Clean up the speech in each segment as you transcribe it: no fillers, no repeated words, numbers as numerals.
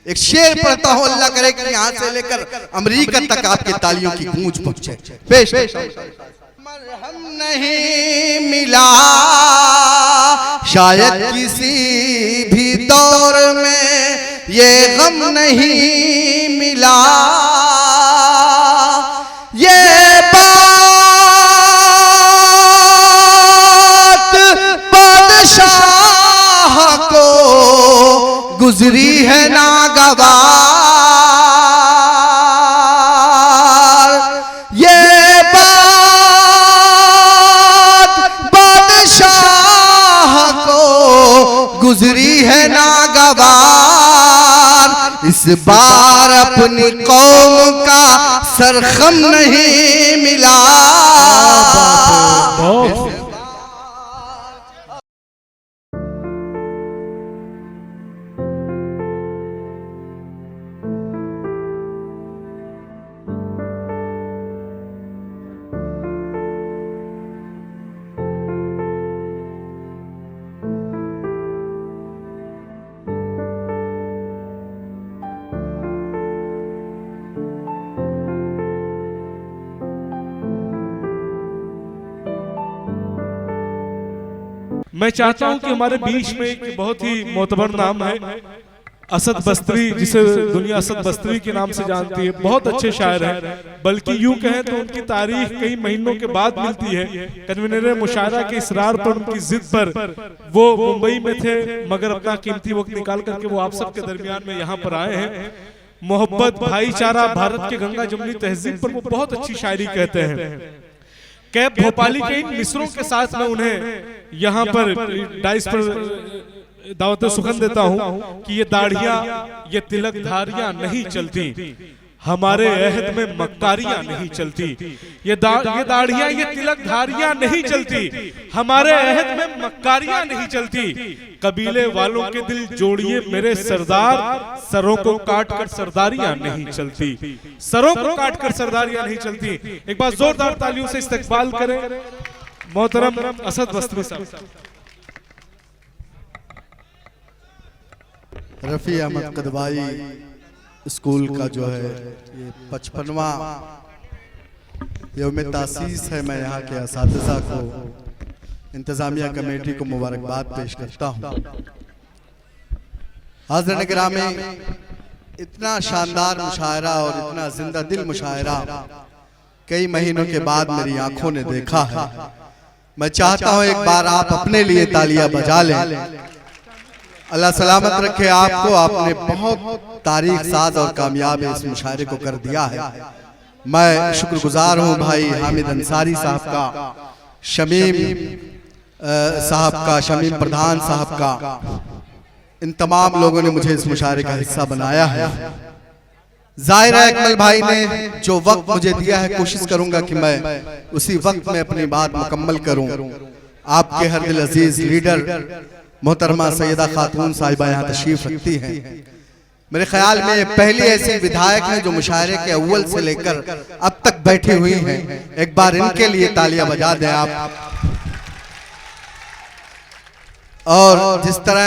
एक शेर पढ़ता हूं, अल्लाह करे कि यहाँ से लेकर अमेरिका तक आपकी तालियों की गूंज पहुंचे। पेश मरहम नहीं मिला शायद किसी भी दौर में, ये गम नहीं मिला, ये बात बादशाह को गुजरी है नागवार, ये बात बादशाह को गुजरी है नागवार। इस बार अपनी कौम का सरखम नहीं मिला। मैं चाहता हूं कि हमारे बीच में एक बहुत ही मोतबर नाम है असद बस्तरी, जिसे दुनिया असद बस्तरी के नाम से जानती है। बहुत अच्छे शायर हैं, बल्कि यूं कहें तो उनकी तारीख कई महीनों के बाद मिलती है। कन्वीनर मुशायरा के इसरार पर, उनकी जिद पर वो मुंबई में थे, मगर अपना कीमती वक्त निकाल करके वो आप सबके दरमियान में यहाँ पर आए हैं। मोहब्बत, भाईचारा, भारत के गंगा जमुनी तहजीब पर वो बहुत अच्छी शायरी कहते हैं। कैब भोपाली के इन मिसरों के साथ मैं उन्हें यहाँ पर डाइस पर दावत सुखन देता हूँ कि ये दाढ़ियाँ, ये तिलक धारियाँ नहीं चलती, हमारे अहद में मक्कारियाँ नहीं चलती। ये दाढ़ियाँ, ये तिलक धारियाँ नहीं चलती, हमारे अहद में मक्कारियाँ नहीं चलती। कबीले वालों के दिल जोड़िए मेरे सरदार, सरों को काट कर सरदारियां नहीं चलती, सरों को काट कर सरदारियां नहीं चलती। एक बार जोरदार तालियों से इस्तकबाल करें मोहतरम असद बस्तरी साहब। रफी अहमद कदवाई स्कूल का जो है ये 55वां यौम तासीस है। मैं यहाँ के असातिज़ा को, इंतजामिया कमेटी को मुबारकबाद पेश करता हूँ। हाज़िरीन गिरामी, इतना शानदार मुशायरा और इतना जिंदा दिल मुशायरा कई महीनों के बाद मेरी आंखों ने देखा है। मैं चाहता हूँ एक बार आप अपने लिए तालियां बजा लें। अल्लाह सलामत रखे आपको। आपने बहुत तारीख साज और कामयाब इस मुशायरे को कर दिया है। मैं शुक्रगुजार हूँ भाई हामिद अंसारी साहब का, शमीम साहब का, शमीम प्रधान साहब का, इन तमाम लोगों ने मुझे इस मुशायरे का हिस्सा बनाया है। जाहिर है अकमल भाई ने जो वक्त मुझे दिया है, कोशिश करूंगा कि मैं उसी वक्त में अपनी बात मुकम्मल करूं। आपके हर दिल अजीज लीडर मोहतरमा सैयदा खातून साहिबा यहाँ तशरीफ रखती हैं। मेरे ख्याल में पहली ऐसी विधायक है जो मुशायरे के अव्वल से लेकर अब तक बैठी हुई हैं। एक बार इनके लिए तालियां बजा दें आप। और जिस तरह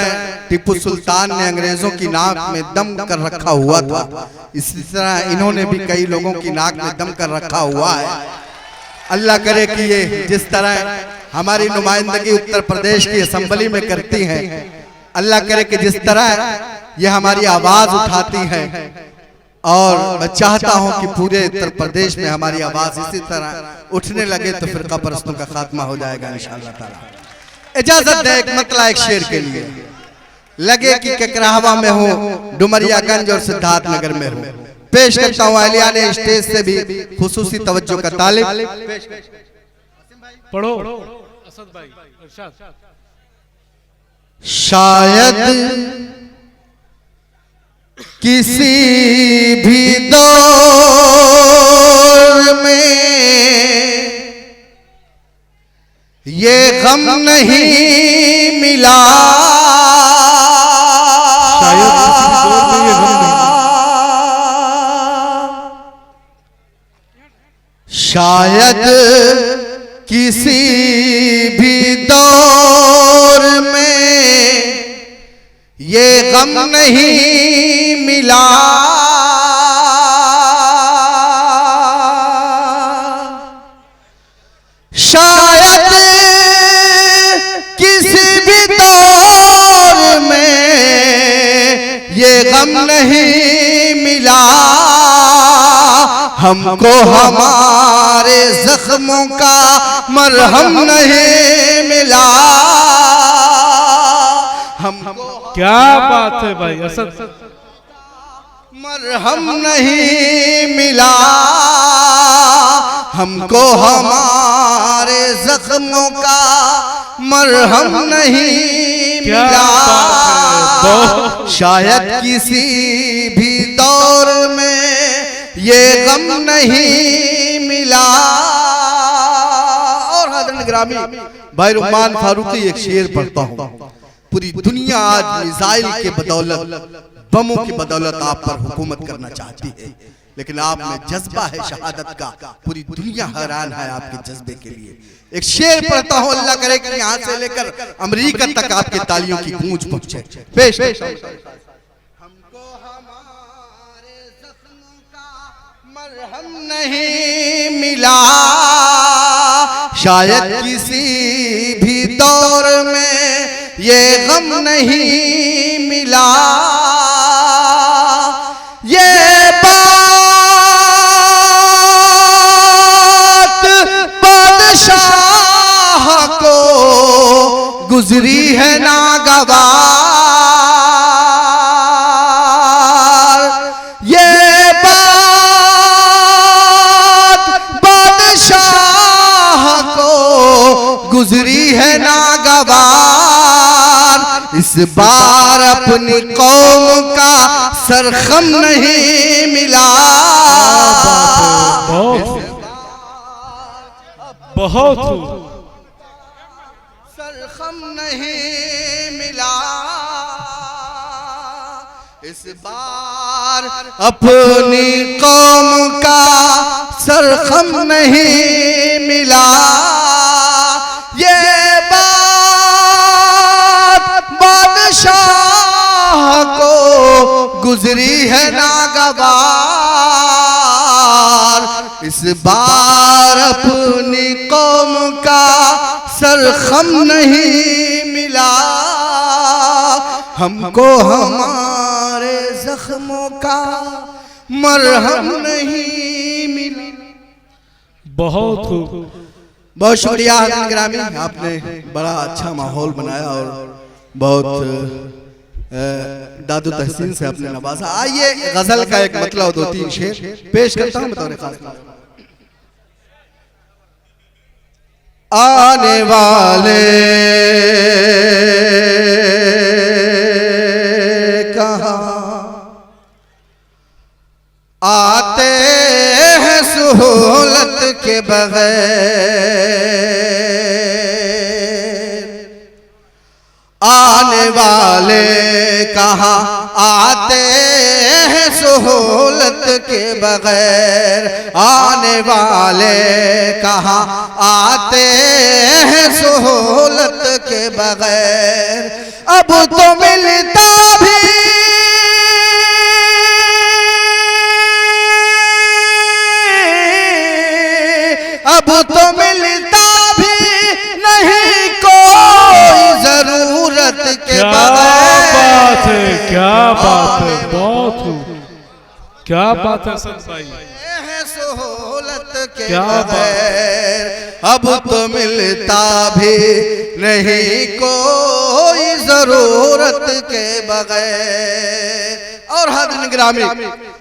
टीपू सुल्तान ने अंग्रेजों की नाक में दम कर रखा हुआ था, इसी तरह इन्होंने भी कई लोगों की नाक में दम कर रखा हुआ है। अल्लाह करे कि ये जिस तरह हमारी नुमाइंदगी उत्तर प्रदेश की असेंबली में करती हैं, अल्लाह करे कि जिस तरह ये हमारी आवाज उठाती हैं, और मैं चाहता हूं कि पूरे उत्तर प्रदेश में हमारी आवाज इसी तरह उठने लगे तो फिरका परस्तों का खात्मा हो जाएगा इंशाअल्लाह ताला। इजाजत दे एक मतला एक शेर के लिए। लगे कि ककराहवा में हो, डुमरियागंज और सिद्धार्थ नगर में हो। पेश करता हूँ अहलियाने स्टेज से भी खुसूसी तवज्जो का तालिब। पढ़ो असद भाई। शायद किसी भी दौर में ये गम नहीं मिला, शायद किसी भी दौर में ये गम नहीं मिला, शायद किसी भी दौर में ये गम नहीं मिला, हमको हमारे जख्मों का मरहम नहीं मिला, हमको क्या बात है भाई असद, मरहम नहीं मिला, हमको हमारे जख्मों का मरहम नहीं मिला, शायद किसी भी दौर में ये गम नहीं मिला। और हज़रत ग्रामी भाई रुमान फारूकी एक शेर पढ़ता हूँ, पूरी दुनिया आज मिसाइल के बदौलत, बमों की बदौलत आप पर हुकूमत करना चाहती है, लेकिन आप में जज्बा है शहादत का, पूरी दुनिया हैरान है आपके जज्बे के लिए। एक शेर पढ़ता हूँ, अल्लाह करे कि यहाँ से लेकर अमेरिका तक आपके तालियों की गूंज पहुंचे। पेश हमको हमारे जख्मों का मरहम नहीं मिला, शायद किसी भी दौर में ये गम नहीं मिला, ये गुजरी है नागवार, ये बात बादशाह को गुजरी है नागवार, इस बार अपनी कौम का सरखम नहीं मिला। बहुत सरखम नहीं मिला, इस बार अपनी कौम का सरखम नहीं मिला, ये बात बादशाह को गुजरी है नागवार, इस बार अपनी कौम का सरखम नहीं मिला, हमको हमारे जख्मों का मरहम नहीं मिला। बहुत खूब, बहुत शुक्रिया हज़रत ग्रामी, आपने बड़ा अच्छा माहौल बनाया और बहुत दादू तहसीन से आपने नवाजा। आइए गजल का एक मतलब दो तीन शेर पेश करता हूँ बतौर खास। आने वाले कहाँ आते हैं सहूलत के बगैर, आने वाले कहाँ आते हैं सहूलत के बगैर, आने वाले कहाँ आते हैं सहूलत के बगैर, अब तो मिलता भी अब तो मिलता भी नहीं कोई जरूरत के बगैर। क्या बात है, बहुत क्या बात है असद भाई, सहूलत के बगैर अब तो मिलता भी नहीं कोई जरूरत के बगैर। और हज़रत ग्रामी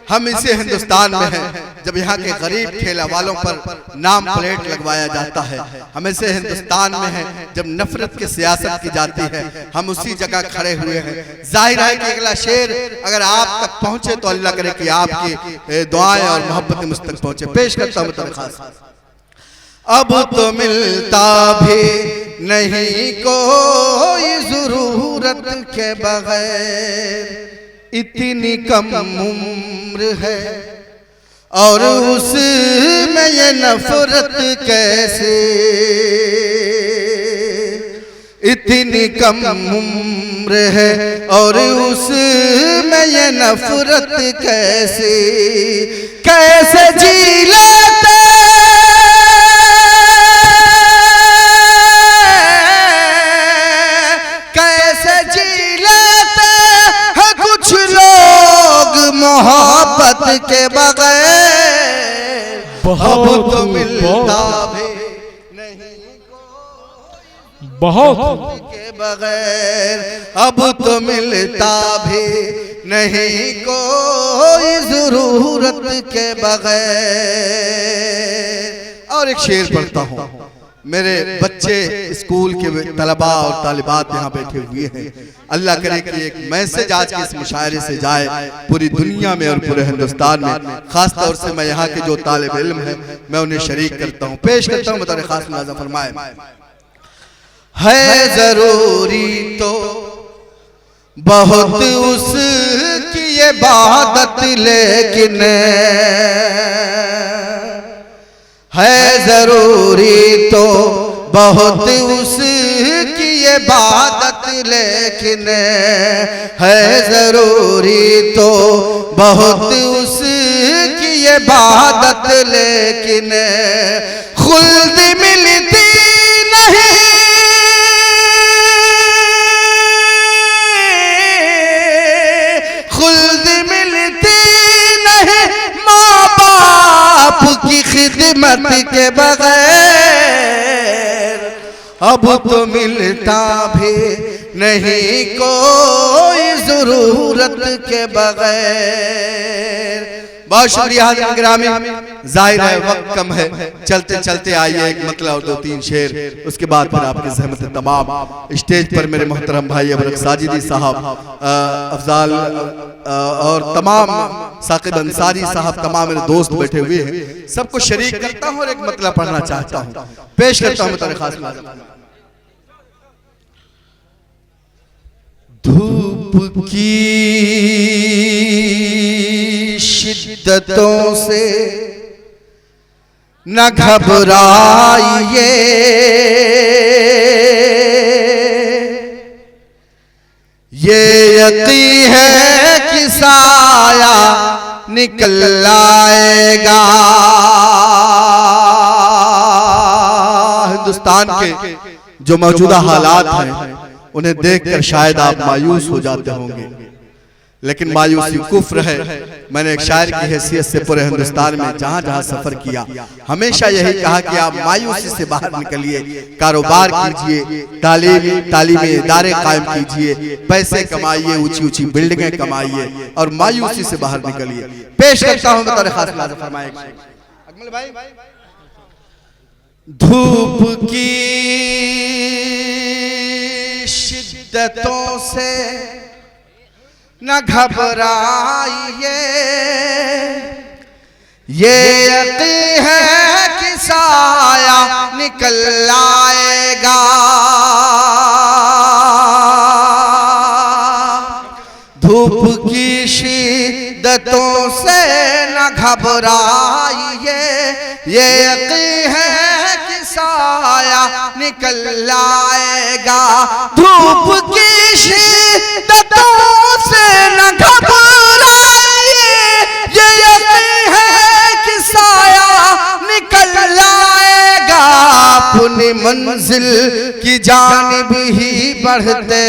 हम इसे हिंदुस्तान में हैं, जब यहाँ के गरीब ठेला वालों पर नाम प्लेट लगवाया जाता है, हम इसे हिंदुस्तान में हैं जब नफरत की सियासत की जाती है, हम उसी जगह खड़े हुए हैं। जाहिर है कि अगला शेर अगर आप तक पहुंचे तो अल्लाह करे कि आपकी दुआएं और मोहब्बत मुझ तक पहुंचे। पेश करता हूं खास। अब तो मिलता भी नहीं कोई जरूरत के बगैर, इतनी कम उम्र है और उसमें ये नफरत कैसे, इतनी कम उम्र है और उसमें ये नफरत कैसे कैसे जी लेते कैसे जी लेते हैं कुछ लोग मोहब्बत के बगैर। अब तो मिलता भी बहुत के बगैर, अब तो मिलता भी नहीं कोई जरूरत के बगैर। और एक शेर पढ़ता हूँ, मेरे बच्चे स्कूल के तलबा और तालिबात यहाँ बैठे हुए हैं। अल्लाह करे कि एक मैसेज आज के इस मुशायरे से जाए पूरी दुनिया में और पूरे हिंदुस्तान में। खास तौर से मैं यहाँ के जो तालिब इल्म हैं मैं उन्हें शरीक करता हूँ, पेश करता हूँ। बतौर खास मुलाज़ा फरमाए, है जरूरी तो बहुत उसकी इबादत, लेकिन है जरूरी तो बहुत उसकी इबादत, लेकिन है जरूरी तो बहुत उसकी इबादत, लेकिन खुल्द मिलती नहीं, की खिदमत के बगैर। अब तो मिलता भी नहीं कोई जरूरत के बगैर। बहुत शुक्रिया ग्रामी, जाहिर है वक्त कम है, चलते चलते आइए एक मतलब और दो तीन शेर, उसके बाद फिर आपकी सहमत तमाम स्टेज पर मेरे मोहतरम भाई अबरक साजिदी साहब, अफजाल और तमाम साकिब अंसारी साहब, तमाम मेरे दोस्त बैठे हुए हैं। सबको शरीक करता हूँ और एक मतलब पढ़ना चाहता हूँ, पेश करता हूँ बतौर खास। धूप की शिद्दतों से न घबराइए, ये यकीन है कि साया निकल आएगा। हिंदुस्तान के जो मौजूदा हालात हैं उन्हें देखकर शायद आप मायूस हो जाते होंगे, लेकिन मायूसी कुफ्र है। मैंने एक शायर की हैसियत से पूरे हिंदुस्तान में जहां जहां सफर किया हमेशा यही कहा कि आप मायूसी से बाहर निकलिए, कारोबार कीजिए, तालीमी इदारे कायम कीजिए, पैसे कमाइए, ऊंची ऊंची बिल्डिंगें कमाइए और मायूसी से बाहर निकलिए। पेश करता हूं बतौर खास फरमाए अकमल भाई। धूप की शिद्दतों से न घबराइए, ये यकीन है कि साया निकल आएगा। धूप की शिद्दतों से न घबराइए, ये यकीन है कि साया निकल आएगा। धूप की शिद्दतों से न घबराइए, ये यकीन है कि साया निकल आएगा। अपनी मंजिल की जानिब ही बढ़ते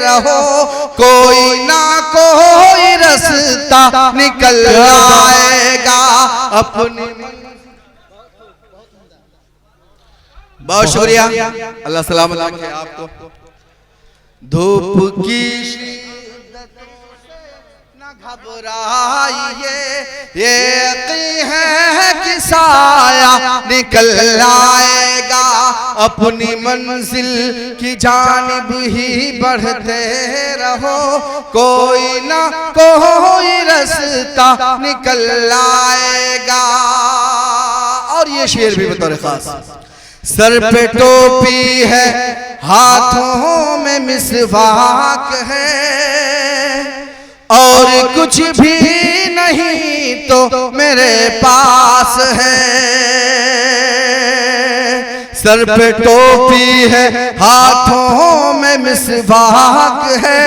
रहो, कोई ना कोई रास्ता निकल आएगा। अपनी बहुत शुक्रिया, अल्लाह सलामत रखे आपको। धूप की शिद्दतों से न घबराइए, ये यकीन है कि साया निकल आएगा। अपनी मंजिल की जानिब ही बढ़ते रहो, कोई ना कोई रास्ता निकल आएगा। और ये शेर भी बतौर खास। सर पे टोपी है, हाथों में मिसवाक है, और कुछ भी नहीं तो मेरे पास है। सर पे टोपी है, हाथों में मिसवाक है,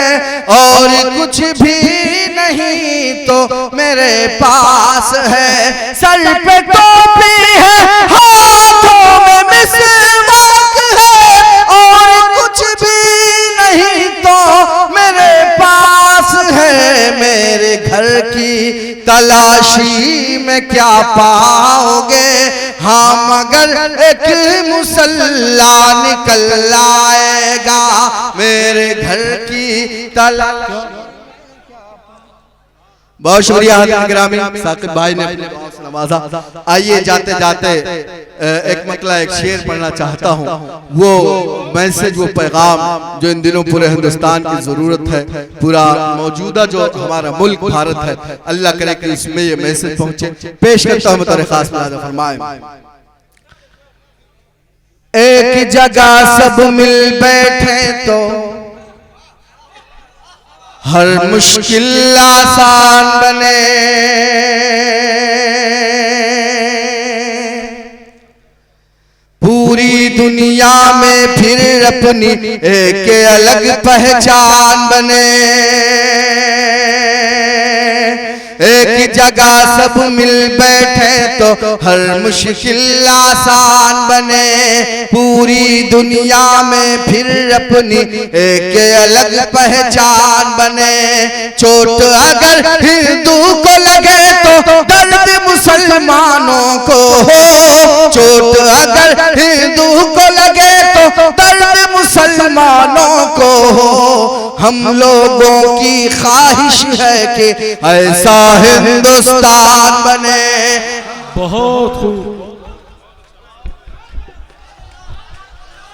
और कुछ भी नहीं तो मेरे पास है। सर पे टोपी है, हाथों में मिसवाक है, और कुछ भी नहीं तो मेरे पास है। मेरे घर की तलाशी में क्या पाओगे? हाँ मगर एक मुसल्ला निकल आएगा। मेरे घर की तलाशी। बहुत शुक्रिया ग्रामी साकिब भाई ने अपने दुआओं से नवाजा। आइए जाते जाते एक मतला एक शेर पढ़ना चाहता हूँ। वो मैसेज, वो पैगाम जो इन दिनों पूरे हिंदुस्तान की जरूरत है, पूरा मौजूदा जो हमारा मुल्क भारत है, अल्लाह करे कि इसमें ये मैसेज पहुंचे। पेश करता हूँ बतौर खास फरमाए। एक जगह सब मिल बैठे तो हर मुश्किल आसान बने। पूरी दुनिया में फिर अपनी एक अलग पहचान बने। एक जगह सब मिल बैठे तो हर मुश्किल आसान बने। पूरी दुनिया में फिर अपनी एक अलग पहचान बने। चोट अगर हिंदू को लगे तो दर्द मुसलमानों को हो। चोट अगर हिंदू को लगे तो दर्द मुसलमानों को हो। हम लोगों की ख्वाहिश है कि ऐसा हिंदुस्तान बने। बहुत खूब।